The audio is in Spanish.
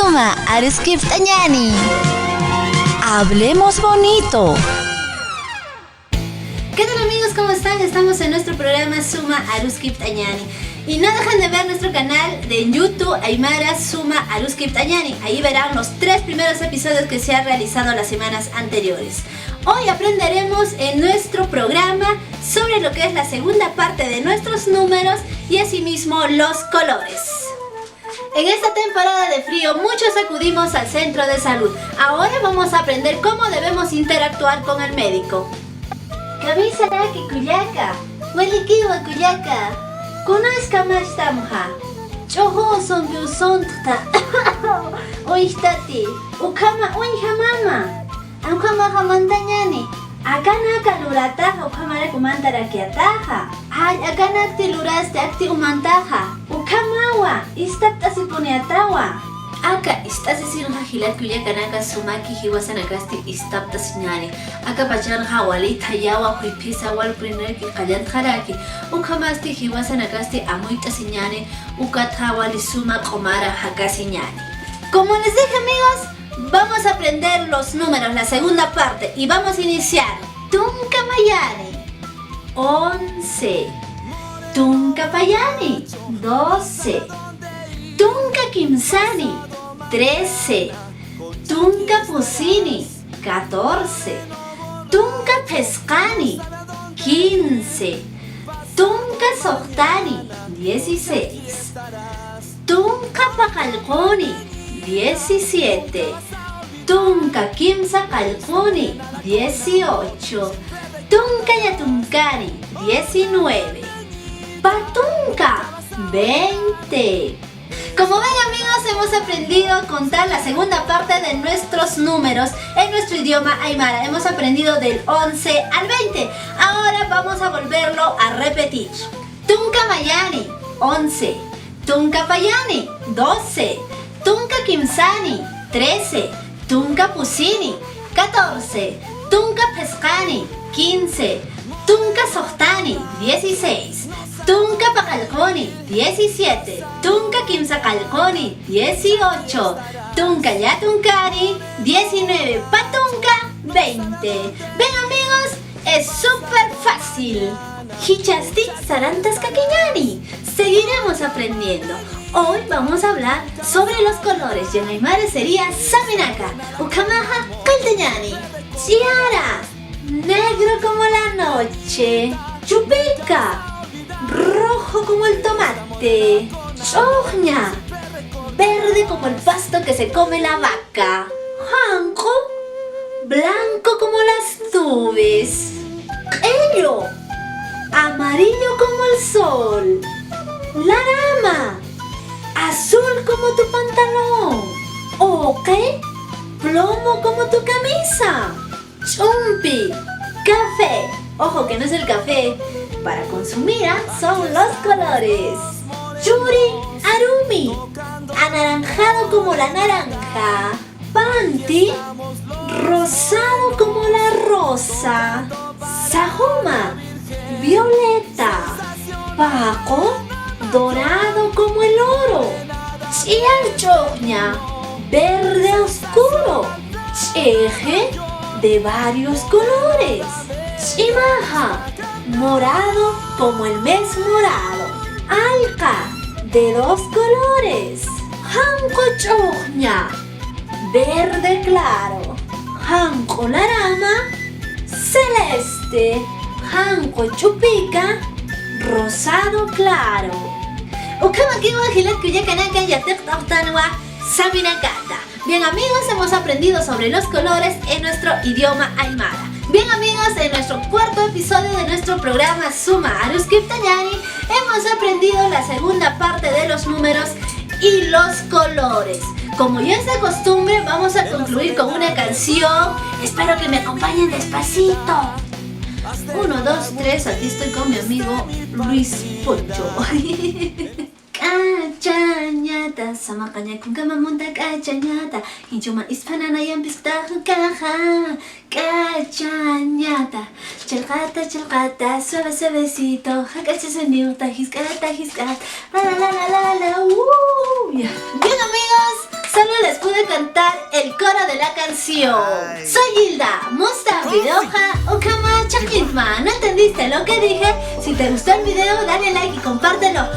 Suma Aruskip Tañani. Hablemos bonito. ¿Qué tal amigos? ¿Cómo están? Estamos en nuestro programa Suma Aruskip Tañani. Y no dejen de ver nuestro canal de YouTube Aymara Suma Aruskip Tañani. Ahí verán los 3 primeros episodios que se han realizado las semanas anteriores. Hoy aprenderemos en nuestro programa sobre lo que es la segunda parte de nuestros números y asimismo los colores. En esta temporada de frío muchos acudimos al centro de salud. Ahora vamos a aprender cómo debemos interactuar con el médico. Kamisa ki kuyaka, walikiwa kuyaka, kunashka mashtamha, choho son biusonta, oistati, ukama unhamama, ankama hamantañani, akana kalurataja ukamara kumantara kiataja, ay akana akti luraste akti umantaja, ukamawa, istapta sipuniatawa. Aka istasi sirha hilat kuya kanaka sumaki hiwasanakasti istapta sinyani. Aka pachar hawalita yawa huipisa wal primer ki kayan haraki. Ukamasti hiwasanakasti amuita sinyani. Ukat hawali suma komara haka sinyani. Como les dije amigos, vamos a aprender los números, la segunda parte. Y vamos a iniciar. Tunka mayani, 11. Tunka payani, 12. Tunka kimsani, 13. Tunka pusini, 14. Tunka pescani, 15. Tunka sohtani, 16. Tunka pakalkoni, 17. Tunka kimsa kalkoni, 18. Tunka yatunkani, 19. Patunka, 20. Como ven amigos, hemos aprendido a contar la segunda parte de nuestros números en nuestro idioma aymara. Hemos aprendido del 11 al 20. Ahora vamos a volverlo a repetir. Tunka mayani, 11. Tunka payani, 12. Tunka kimsani, 13. Tunka pusini, 14. Tunka pescani, 15. Tunka sohtani, 16. Tunka pakalkoni, 17. Tunka kimsakalkoni, 18. Tunka yatunkani, 19. Patunka, 20. Ven amigos, es súper fácil. Hichasti sarantas kakiñani. Seguiremos aprendiendo. Hoy vamos a hablar sobre los colores. Y en aymara sería saminaka, ukamaja kalteñani. Chiara, negro como la noche. Chupika, rojo como el tomate. Chojña, verde como el pasto que se come la vaca. Janco, blanco como las nubes. Ello, amarillo como el sol. Larama, azul como tu pantalón. Oque, plomo como tu camisa. Chumpi, café. Ojo que no es el café. Para consumir son los colores. Yuri, arumi, anaranjado como la naranja. Panty, rosado como la rosa. Sahuma, violeta. Paco, dorado como el oro. Chiarchoña, verde oscuro. Cheje, de varios colores. Chimaja, morado como el mes morado. Alca, de 2 colores. Janco chojña, verde claro. Janco larama, celeste. Janco chupica, rosado claro. Ukama kiwa hilat kuya kanaka yatek tautanwa saminakata. Bien amigos, hemos aprendido sobre los colores en nuestro idioma aymara. Bien amigos, en nuestro cuarto episodio de nuestro programa Suma Aruskip Tañani hemos aprendido la segunda parte de los números y los colores. Como ya es de costumbre, vamos a concluir con una canción. Espero que me acompañen despacito. 1, 2, 3, aquí estoy con mi amigo Luis Pocho. Kacanyata, sama kanya kung kamamunta kacanyata. Hinjuma ispanana yang pista kaha. Kacanyata, chelcata, suave suavecito. Hakacha soniuta, hiscata, la la la la la la. Bien amigos, saludos. pude cantar el coro de la canción. Soy Hilda, Musta, Videoja, Okama, Chaklintma. ¿No entendiste lo que dije? Si te gustó el video, dale like y compártelo.